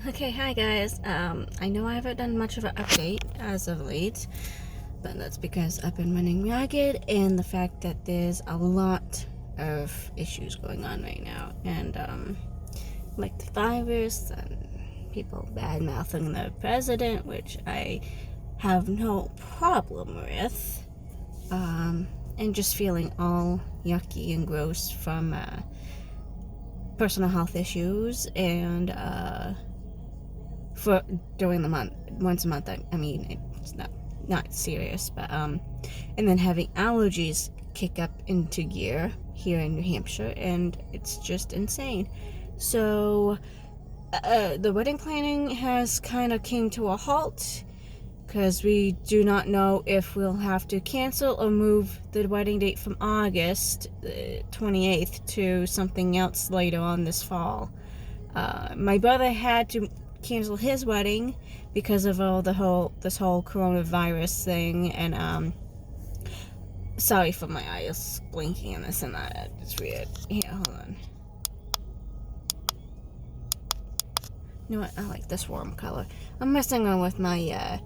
Okay, hi guys. I know I haven't done much of an update as of late, but that's because I've been running ragged and the fact that there's a lot of issues going on right now, and like the virus and people bad mouthing the president, which I have no problem with, and just feeling all yucky and gross from personal health issues and for during the month, once a month. I mean, it's not serious, but and then having allergies kick up into gear here in New Hampshire, and it's just insane. So the wedding planning has kind of came to a halt because we do not know if we'll have to cancel or move the wedding date from August 28th to something else later on this fall. My brother had to cancel his wedding because of this whole coronavirus thing, and sorry for my eyes blinking and this and that. It's weird. Here, hold on. You know what? I like this warm color. I'm messing on with my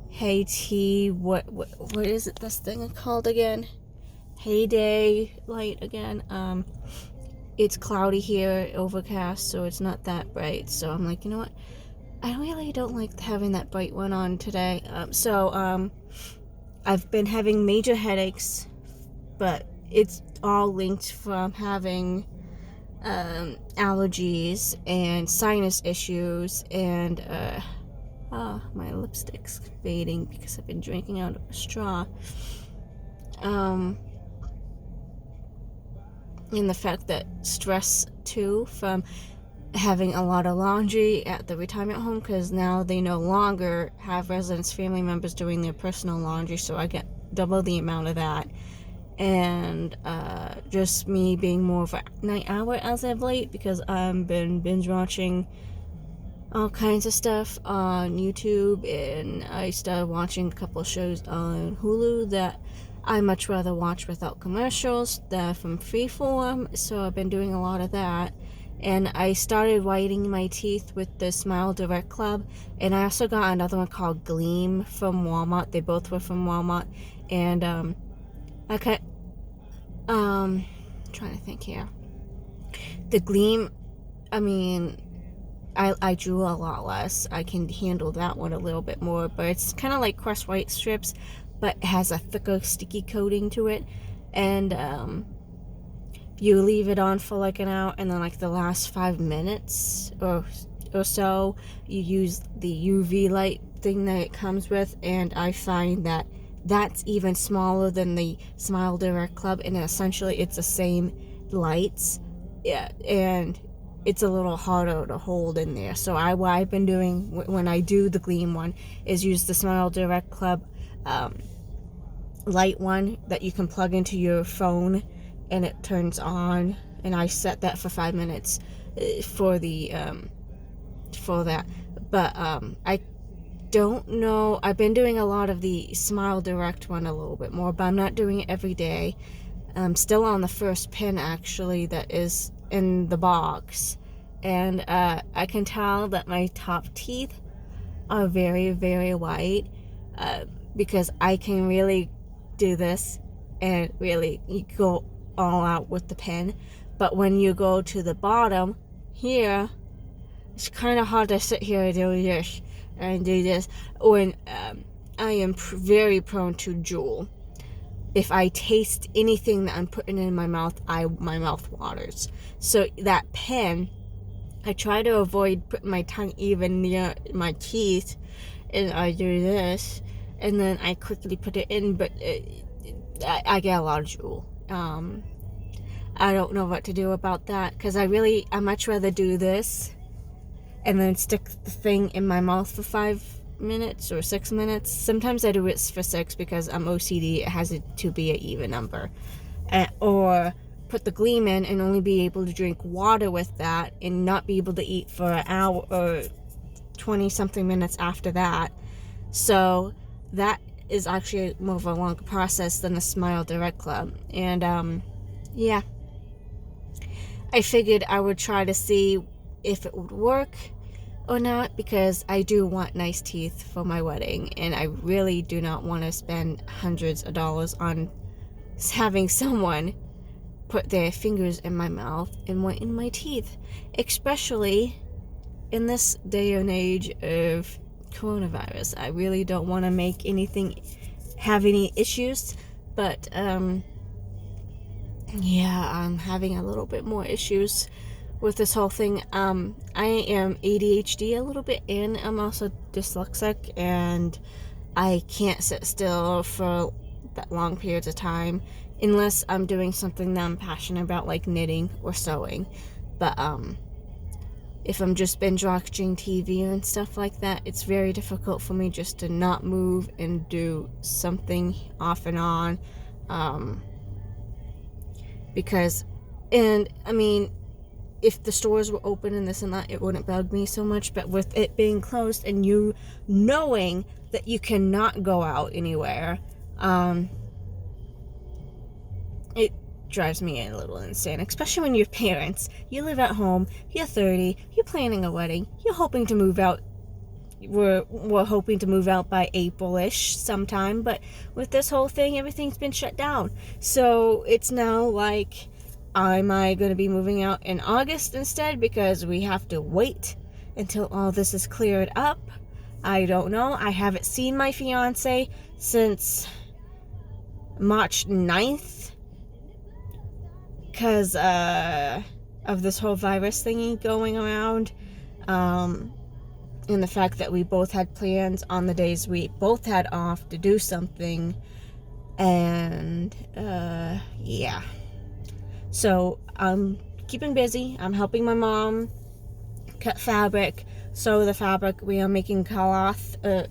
Hey what is it? This thing called again? Heyday light again. It's cloudy here, overcast, so it's not that bright. So I'm like, you know what? I really don't like having that bright one on today. I've been having major headaches, but it's all linked from having allergies and sinus issues, and my lipstick's fading because I've been drinking out of a straw. And the fact that stress too from having a lot of laundry at the retirement home, because now they no longer have residents' family members doing their personal laundry, so I get double the amount of that. And just me being more of a night owl as of late, because I've been binge watching all kinds of stuff on YouTube, and I started watching a couple of shows on Hulu that I much rather watch without commercials than from Freeform, so I've been doing a lot of that. And I started whitening my teeth with the Smile Direct Club, and I also got another one called Gleam from Walmart. They both were from Walmart, and trying to think here. The Gleam, I mean, I drew a lot less. I can handle that one a little bit more, but it's kind of like crushed white strips, but it has a thicker, sticky coating to it, and you leave it on for like an hour, and then like the last 5 minutes or so, you use the UV light thing that it comes with, and I find that that's even smaller than the Smile Direct Club, and essentially it's the same lights, yeah, and it's a little harder to hold in there. So what I've been doing when I do the Gleam one is use the Smile Direct Club light one that you can plug into your phone and it turns on, and I set that for 5 minutes for that. But I don't know, I've been doing a lot of the Smile Direct one a little bit more, but I'm not doing it every day. I'm still on the first pin actually that is in the box, and I can tell that my top teeth are very, very white, because I can really do this and really go all out with the pen. But when you go to the bottom here, it's kind of hard to sit here and do this and do this when I am very prone to drool. If I taste anything that I'm putting in my mouth, my mouth waters. So that pen, I try to avoid putting my tongue even near my teeth, and I do this, and then I quickly put it in, but I get a lot of drool. I don't know what to do about that, because I much rather do this and then stick the thing in my mouth for 5 minutes or 6 minutes. Sometimes I do it for 6 because I'm OCD. It has to be an even number. Or put the Gleam in and only be able to drink water with that and not be able to eat for an hour or 20 something minutes after that. So that is actually more of a longer process than the Smile Direct Club. And yeah, I figured I would try to see if it would work. or not, because I do want nice teeth for my wedding, and I really do not want to spend hundreds of dollars on having someone put their fingers in my mouth and whiten my teeth, especially in this day and age of coronavirus. I really don't want to make anything have any issues, but yeah, I'm having a little bit more issues with this whole thing. I am ADHD a little bit, and I'm also dyslexic, and I can't sit still for that long periods of time unless I'm doing something that I'm passionate about, like knitting or sewing. But if I'm just binge watching TV and stuff like that, it's very difficult for me just to not move and do something off and on. Because, and I mean, if the stores were open and this and that, it wouldn't bug me so much. But with it being closed and you knowing that you cannot go out anywhere, it drives me a little insane, especially when you're parents. You live at home, you're 30, you're planning a wedding, you're hoping to move out. We're hoping to move out by April-ish sometime, but with this whole thing, everything's been shut down. So it's now like, am I going to be moving out in August instead because we have to wait until all this is cleared up? I don't know. I haven't seen my fiance since March 9th because of this whole virus thingy going around. And the fact that we both had plans on the days we both had off to do something. And yeah. So I'm keeping busy. I'm helping my mom cut fabric, sew the fabric. We are making cloth. Hold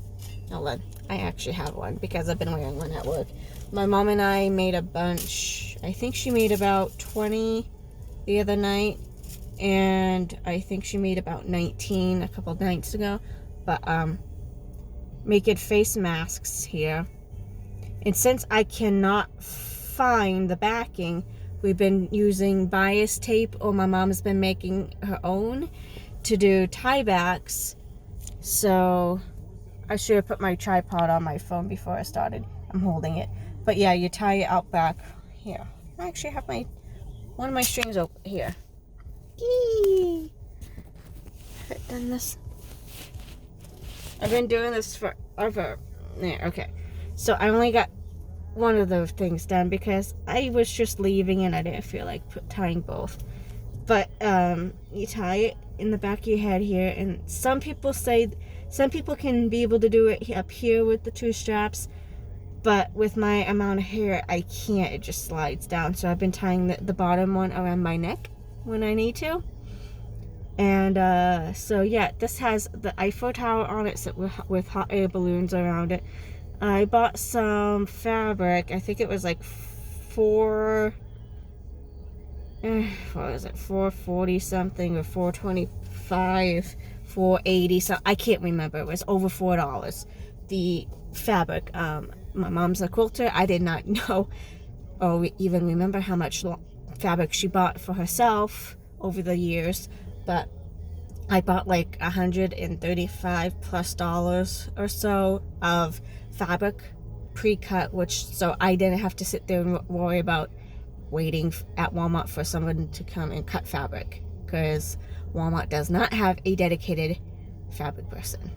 on. I actually have one because I've been wearing one at work. My mom and I made a bunch. I think she made about 20 the other night. And I think she made about 19 a couple nights ago. But making face masks here. And since I cannot find the backing, we've been using bias tape, or my mom's been making her own to do tie backs. So I should have put my tripod on my phone before I started. I'm holding it. But yeah, you tie it out back here. I actually have one of my strings open here. Yee! I've done this. I've been doing this forever. There, okay. So I only got one of those things done because I was just leaving and I didn't feel like tying both. But you tie it in the back of your head here, and some people can be able to do it up here with the two straps, but with my amount of hair, I can't. It just slides down. So I've been tying the bottom one around my neck when I need to. And so yeah, this has the Eiffel Tower on it, so with hot air balloons around it. I bought some fabric. I think it was like what was it, 440 something or 425, 480 so I can't remember. It was over $4. The fabric. My mom's a quilter. I did not know or even remember how much fabric she bought for herself over the years, but I bought like $135 plus or so of fabric pre-cut, so I didn't have to sit there and worry about waiting at Walmart for someone to come and cut fabric, because Walmart does not have a dedicated fabric person,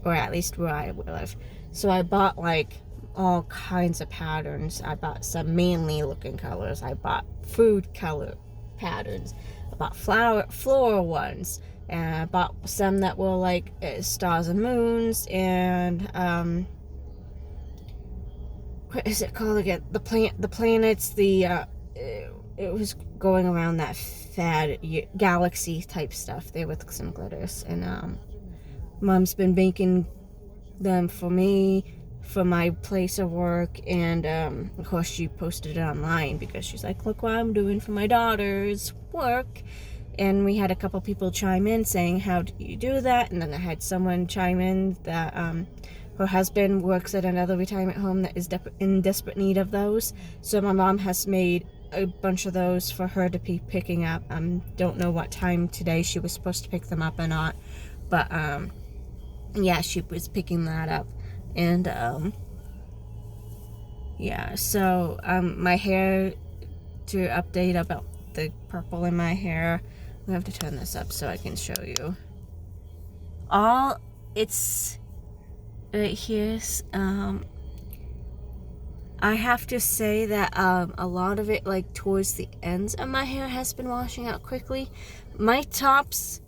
or at least where I live. So I bought like all kinds of patterns. I bought some manly looking colors. I bought food color patterns. I bought floral ones, and I bought some that were like stars and moons, and what is it called again? The planets. It was going around that fad galaxy type stuff there with some glitters, and Mom's been making them for me for my place of work, and of course she posted it online because she's like, look what I'm doing for my daughter's work. And we had a couple people chime in saying, how do you do that? And then I had someone chime in that her husband works at another retirement home that is in desperate need of those. So my mom has made a bunch of those for her to be picking up. Don't know what time today she was supposed to pick them up or not, But yeah, she was picking that up. And yeah, so my hair, to update about the purple in my hair, we have to turn this up so I can show you. All it's right here's I have to say that a lot of it, like towards the ends of my hair, has been washing out quickly. My tops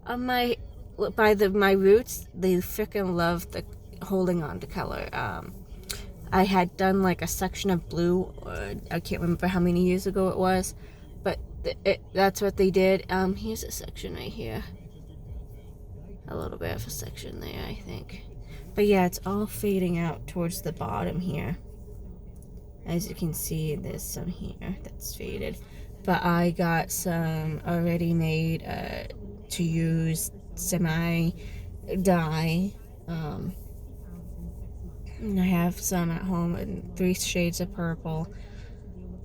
of my roots, they freaking love the holding on to color. I had done like a section of blue, I can't remember how many years ago it was, but that's what they did. Here's a section right here, a little bit of a section there, I think. But yeah, it's all fading out towards the bottom here. As you can see, there's some here that's faded. But I got some already made to use semi dye. And I have some at home in 3 shades of purple.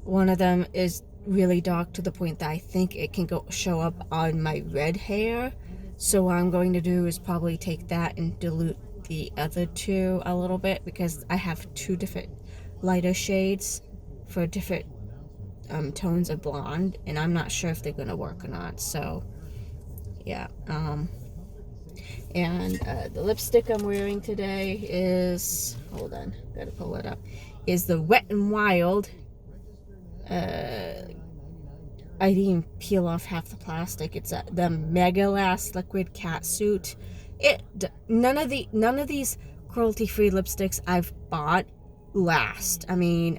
One of them is really dark to the point that I think it can show up on my red hair. So what I'm going to do is probably take that and dilute the other 2 a little bit, because I have 2 different lighter shades for different tones of blonde, and I'm not sure if they're gonna work or not. So yeah, and the lipstick I'm wearing today is, hold on, gotta pull it up, is the Wet n Wild. I didn't even peel off half the plastic. It's the Mega Last Liquid Catsuit. None of these cruelty-free lipsticks I've bought last. I mean,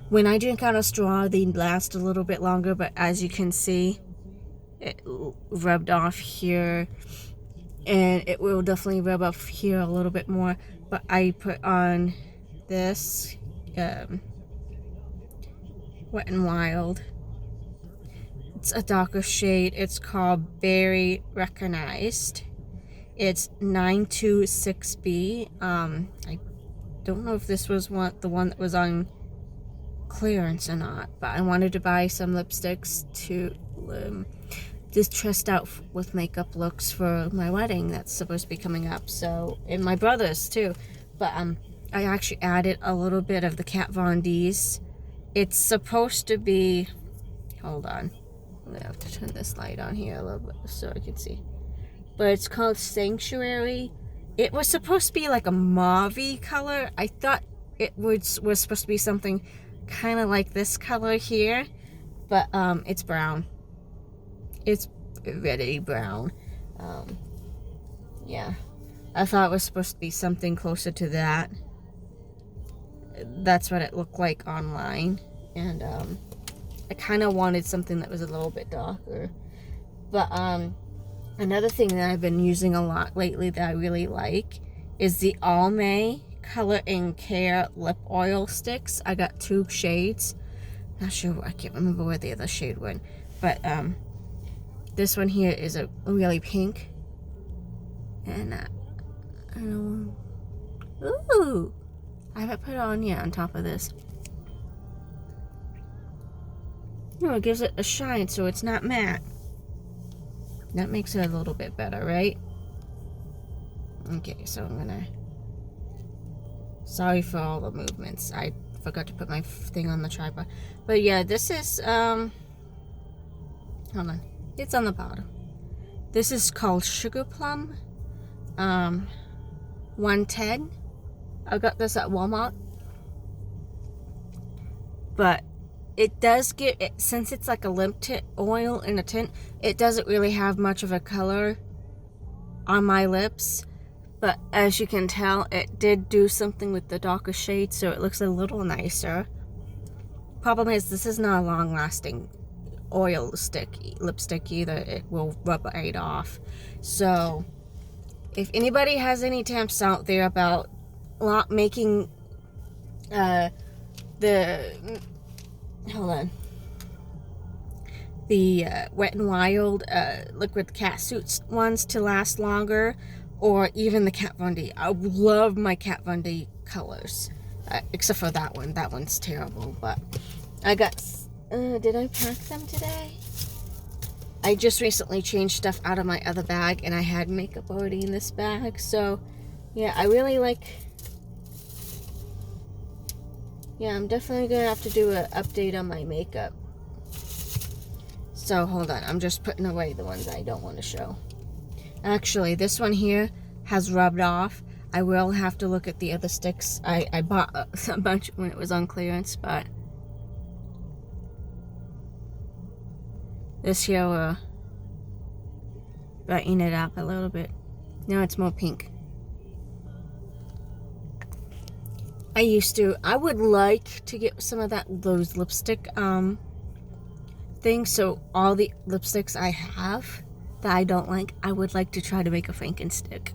when I drink out of straw, they last a little bit longer, but as you can see, it rubbed off here, and it will definitely rub off here a little bit more. But I put on this Wet n Wild. It's a darker shade. It's called Berry Recognized. It's 926B. I don't know if this was the one that was on clearance or not, but I wanted to buy some lipsticks to just test out with makeup looks for my wedding that's supposed to be coming up. So, and my brother's too. But I actually added a little bit of the Kat Von D's. It's supposed to be, hold on, I have to turn this light on here a little bit so I can see. But it's called Sanctuary. It was supposed to be like a mauve-y color. I thought it was supposed to be something kind of like this color here, but it's brown. It's really brown. Yeah, I thought it was supposed to be something closer to that. That's what it looked like online, and I kind of wanted something that was a little bit darker. But another thing that I've been using a lot lately that I really like is the Almay Color and Care lip oil sticks. I got 2 shades. Not sure, I can't remember where the other shade went, but this one here is a really pink, and I don't know. Ooh, I haven't put it on yet on top of this. You know, it gives it a shine so it's not matte. That makes it a little bit better, right? Okay, so I'm gonna, sorry for all the movements. I forgot to put my thing on the tripod. But yeah, this is hold on. It's on the bottom. This is called Sugar Plum. 110. I got this at Walmart. But it does get, since it's like a lip tint oil in a tint, it doesn't really have much of a color on my lips. But as you can tell, it did do something with the darker shade, so it looks a little nicer. Problem is, this is not a long-lasting lipstick either. It will rub right off. So if anybody has any tips out there about making the Wet n Wild liquid catsuit ones to last longer, or even the Kat Von D. I love my Kat Von D colors, except for that one. That one's terrible. But I got. Did I pack them today? I just recently changed stuff out of my other bag, and I had makeup already in this bag. So, yeah, I really like... Yeah, I'm definitely going to have to do an update on my makeup. So, hold on. I'm just putting away the ones I don't want to show. Actually, this one here has rubbed off. I will have to look at the other sticks. I bought a bunch when it was on clearance, but... This here will brighten it up a little bit. Now it's more pink. I would like to get some of those lipstick things. So all the lipsticks I have that I don't like, I would like to try to make a Frankenstick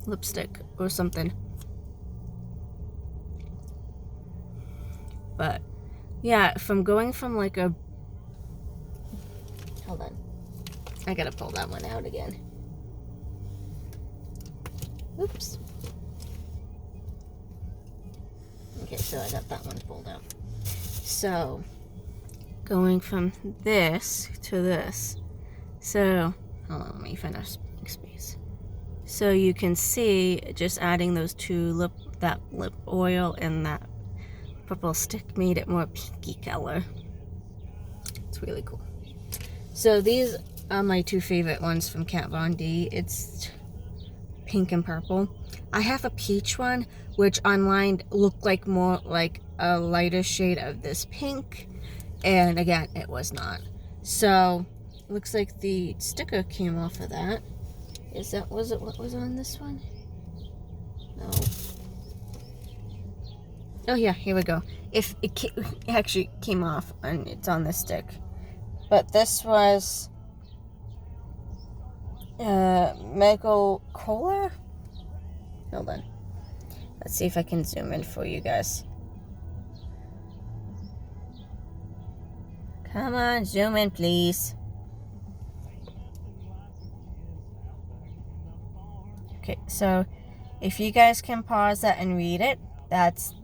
lipstick or something. But yeah, from going from like a... Hold on. I gotta pull that one out again. Oops. Okay, so I got that one pulled out. So, going from this to this. So, hold on, let me finish space. So you can see, just adding those two that lip oil and that purple stick made it more pinky color. It's really cool. So these are my two favorite ones from Kat Von D. It's pink and purple. I have a peach one, which online looked like more like a lighter shade of this pink. And again, it was not. So, looks like the sticker came off of that. Was it what was on this one? No. Oh yeah, here we go. If it actually came off, and it's on this stick. But this was Michael Kohler? Hold on. Let's see if I can zoom in for you guys. Come on, zoom in, please. Okay, so if you guys can pause that and read it, that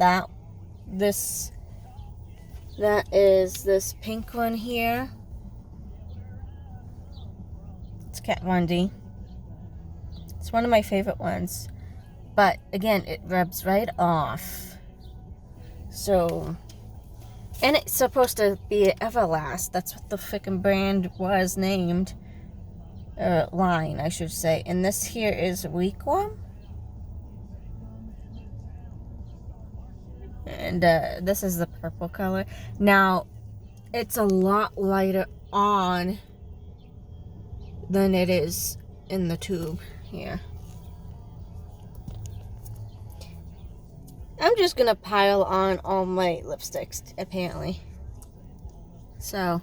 is this pink one here. It's Kat Von D. It's one of my favorite ones. But again, it rubs right off. So, and it's supposed to be Everlast. That's what the frickin' brand was named. Line, I should say. And this here is Weequam. And this is the purple color. Now, it's a lot lighter on than it is in the tube here. I'm just gonna pile on all my lipsticks, apparently. So,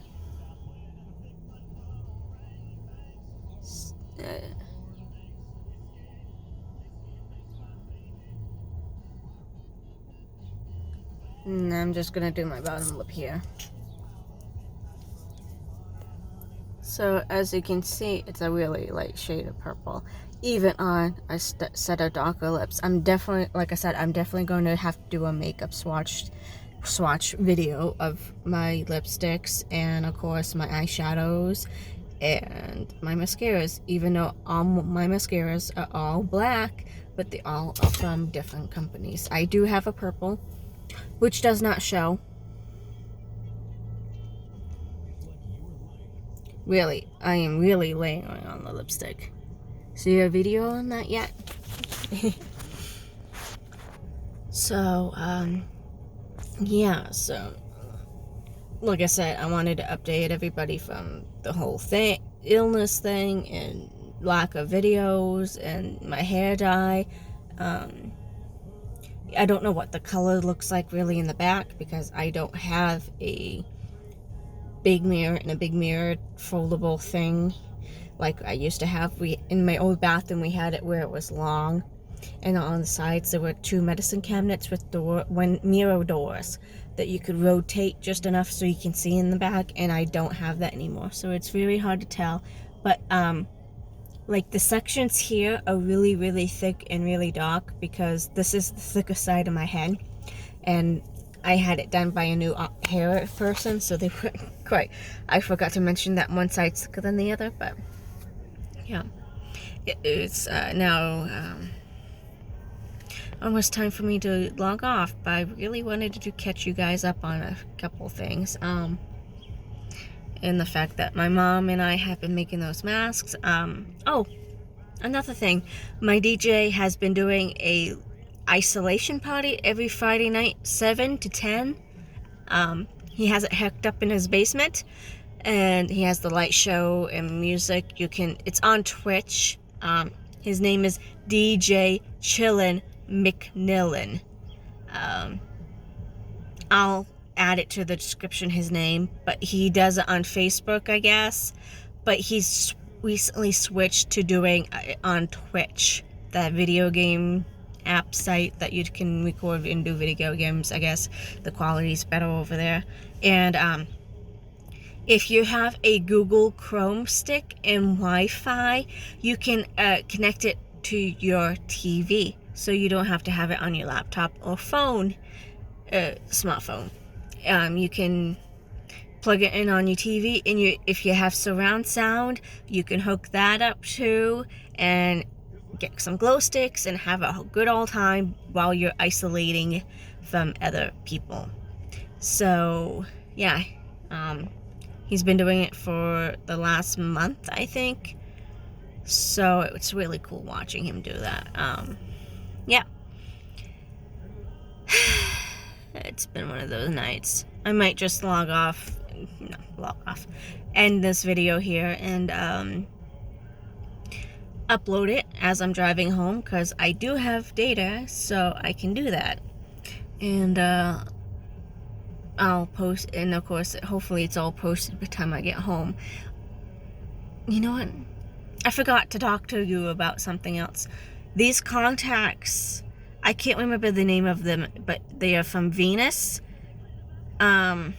and I'm just gonna do my bottom lip here. So, as you can see, it's a really light shade of purple. Even on a set of darker lips. I'm definitely, like I said, I'm definitely going to have to do a makeup swatch video of my lipsticks and, of course, my eyeshadows and my mascaras. Even though all my mascaras are all black, but they all are from different companies. I do have a purple, which does not show. Really, I am really laying on the lipstick. See a video on that yet? So, yeah, so, like I said, I wanted to update everybody from the whole illness thing, and lack of videos, and my hair dye. I don't know what the color looks like really in the back, because I don't have a big mirror and a big mirror foldable thing like I used to have. In my old bathroom, we had it where it was long, and on the sides there were two medicine cabinets with mirror doors that you could rotate just enough so you can see in the back, and I don't have that anymore, so it's really hard to tell. But like the sections here are really, really thick and really dark, because this is the thicker side of my head, and I had it done by a new hair person, so they weren't quite. I forgot to mention that one side's thicker than the other, but yeah, it's now almost time for me to log off. But I really wanted to catch you guys up on a couple things. And the fact that my mom and I have been making those masks. Oh, another thing, my DJ has been doing a isolation party every Friday night, 7 to 10. He has it hooked up in his basement, and he has the light show and music. It's on Twitch. His name is DJ Chillin' McNillan. I'll add it to the description, his name, but he does it on Facebook, I guess. But he's recently switched to doing on Twitch, that video game app site that you can record and do video games. I guess the quality's better over there. And if you have a Google Chrome stick and Wi-Fi, you can connect it to your TV, so you don't have to have it on your laptop or phone, smartphone. You can plug it in on your TV, and if you have surround sound, you can hook that up too, and get some glow sticks and have a good old time while you're isolating from other people. So yeah, he's been doing it for the last month, I think. So it's really cool watching him do that. Yeah. It's been one of those nights. I might just end this video here and upload it as I'm driving home, because I do have data, so I can do that. And I'll post, and of course, hopefully it's all posted by the time I get home. You know what? I forgot to talk to you about something else. These contacts, I can't remember the name of them, but they are from Venus. I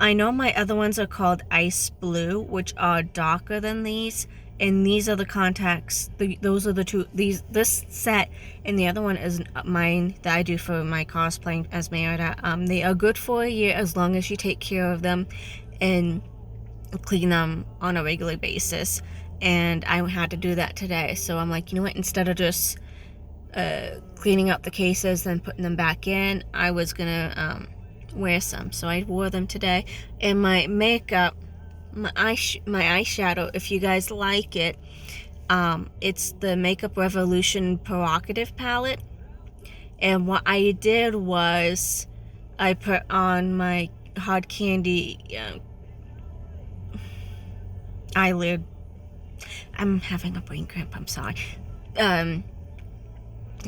know my other ones are called Ice Blue, which are darker than these, and these are the contacts. Those are the two. This set and the other one is mine that I do for my cosplaying as Merida. They are good for a year as long as you take care of them and clean them on a regular basis. And I had to do that today, so I'm like, you know what? Instead of just cleaning up the cases and putting them back in, I was gonna wear some. So I wore them today. And my makeup, my eyeshadow, if you guys like it, it's the Makeup Revolution Provocative palette. And what I did was I put on my Hard Candy eyelid. I'm having a brain cramp, I'm sorry.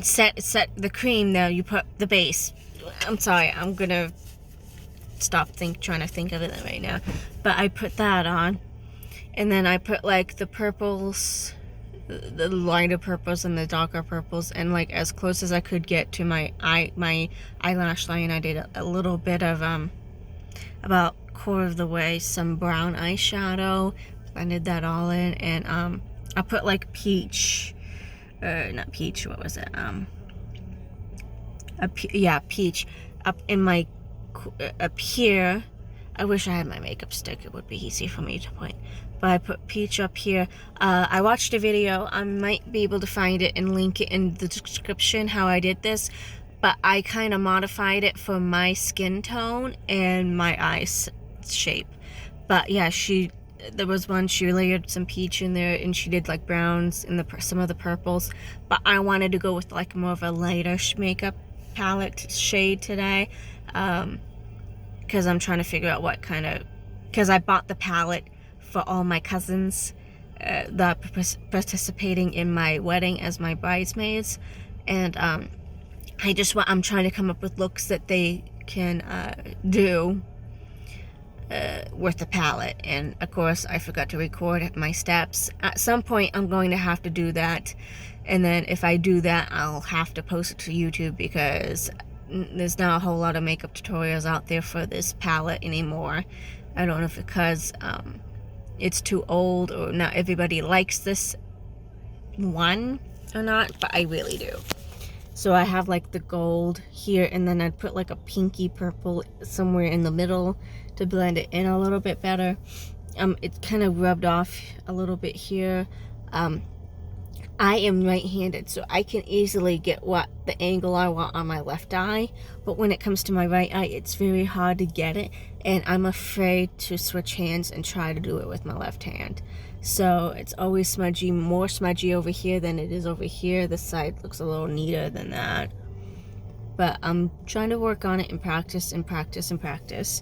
Set the cream though, you put the base. I'm sorry, I'm gonna stop trying to think of it right now. But I put that on, and then I put like the purples, the lighter purples and the darker purples, and like as close as I could get to my eyelash line. I did a little bit of about quarter of the way some brown eyeshadow, blended that all in, and I put like peach, not peach, what was it, peach up in my up here. I wish I had my makeup stick, it would be easy for me to point, but I put peach up here. I watched a video, I might be able to find it and link it in the description how I did this, but I kind of modified it for my skin tone and my eye shape. But yeah, there was one, she layered some peach in there, and she did like browns and some of the purples, but I wanted to go with like more of a lighter makeup palette shade today, because I'm trying to figure out what kind of, because I bought the palette for all my cousins that are participating in my wedding as my bridesmaids, and I'm trying to come up with looks that they can do with the palette. And of course I forgot to record my steps. At some point I'm going to have to do that, and then if I do that, I'll have to post it to YouTube, because there's not a whole lot of makeup tutorials out there for this palette anymore. I don't know if because it's too old or not everybody likes this one or not, but I really do. So I have like the gold here, and then I'd put like a pinky purple somewhere in the middle to blend it in a little bit better. It kind of rubbed off a little bit here. I am right-handed, so I can easily get what the angle I want on my left eye, but when it comes to my right eye, it's very hard to get it, and I'm afraid to switch hands and try to do it with my left hand. So it's always smudgy, more smudgy over here than it is over here. This side looks a little neater than that, but I'm trying to work on it and practice and practice and practice.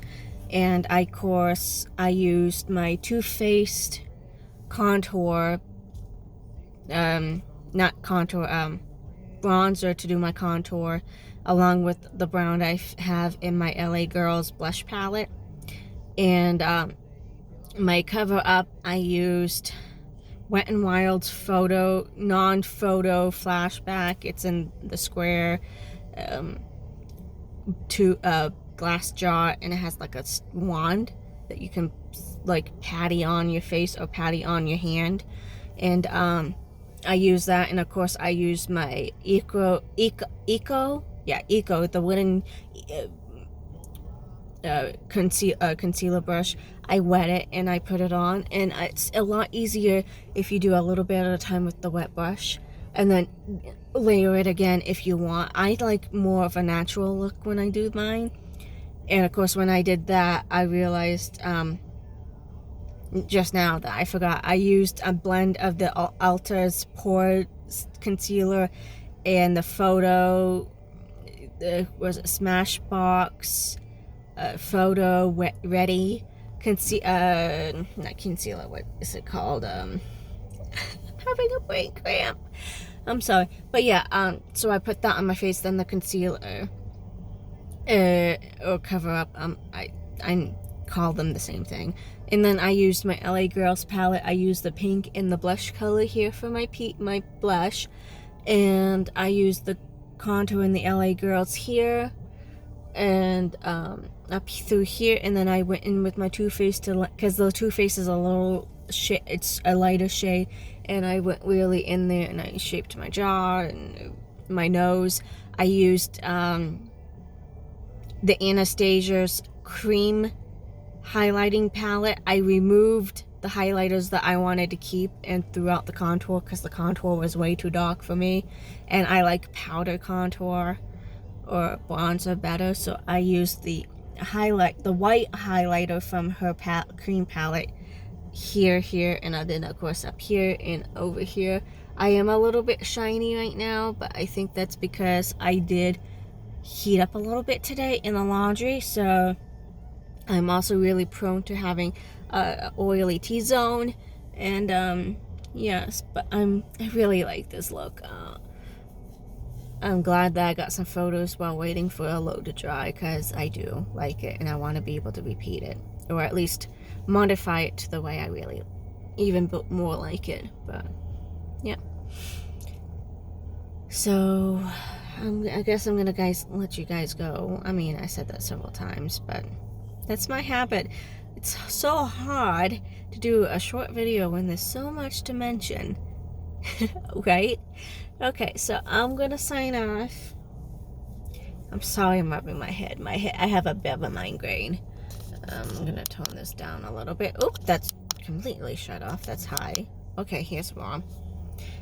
And of course, I used my Too Faced contour, not contour, bronzer to do my contour, along with the brown I have in my LA Girls blush palette. And my cover up, I used Wet n Wild's photo, non-photo flashback. It's in the square glass jar, and it has like a wand that you can like patty on your face or patty on your hand. And I use that, and of course I use my Eco, the wooden concealer brush. I wet it and I put it on, and it's a lot easier if you do a little bit at a time with the wet brush, and then layer it again if you want. I like more of a natural look when I do mine. And of course, when I did that, I realized just now that I forgot I used a blend of the Ulta's Pore concealer and the photo was it Smashbox photo ready not concealer, what is it called? I'm having a brain cramp, I'm sorry, but yeah, so I put that on my face, then the concealer or cover up, I call them the same thing. And then I used my LA Girls palette. I used the pink and the blush color here for my blush, and I used the contour in the LA Girls here and up through here, and then I went in with my Too Faced because the Too Faced is a little shade, it's a lighter shade, and I went really in there and I shaped my jaw and my nose. I used the Anastasia's cream highlighting palette. I removed the highlighters that I wanted to keep and threw out the contour because the contour was way too dark for me, and I like powder contour or bronzer better, so I used the white highlighter from her cream palette here, and then of course up here and over here. I am a little bit shiny right now, but I think that's because I did heat up a little bit today in the laundry, so I'm also really prone to having oily T-zone, and yes, but I really like this look. I'm glad that I got some photos while waiting for a load to dry, because I do like it and I want to be able to repeat it, or at least modify it to the way I really even more like it. But yeah, so I guess I'm gonna let you guys go. I mean, I said that several times, but that's my habit. It's so hard to do a short video when there's so much to mention. Right? Okay, so I'm gonna sign off. I'm sorry I'm rubbing my head. I have a bit of a migraine. I'm gonna tone this down a little bit. Oop, that's completely shut off. That's high. Okay, here's more.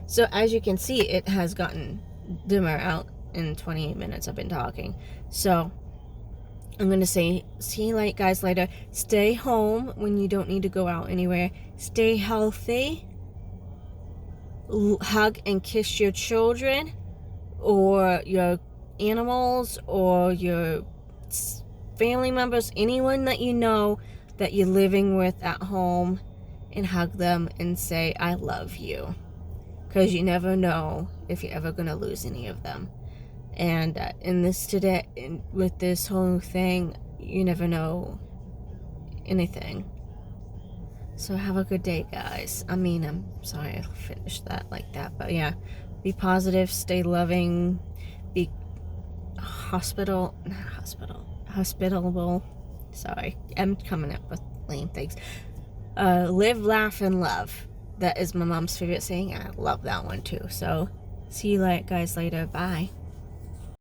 So as you can see, it has gotten dimmer out in 28 minutes I've been talking. So I'm gonna say, see you guys later. Stay home when you don't need to go out anywhere. Stay healthy. Hug and kiss your children or your animals or your family members, anyone that you know that you're living with at home, and hug them and say I love you, because you never know if you're ever gonna lose any of them. And with this whole thing, you never know anything. So have a good day, guys. I mean, I'm sorry I finished that like that, but yeah, be positive, stay loving, be hospitable. Sorry, I'm coming up with lame things. Live, laugh, and love. That is my mom's favorite saying. I love that one too. So see you guys later. Bye.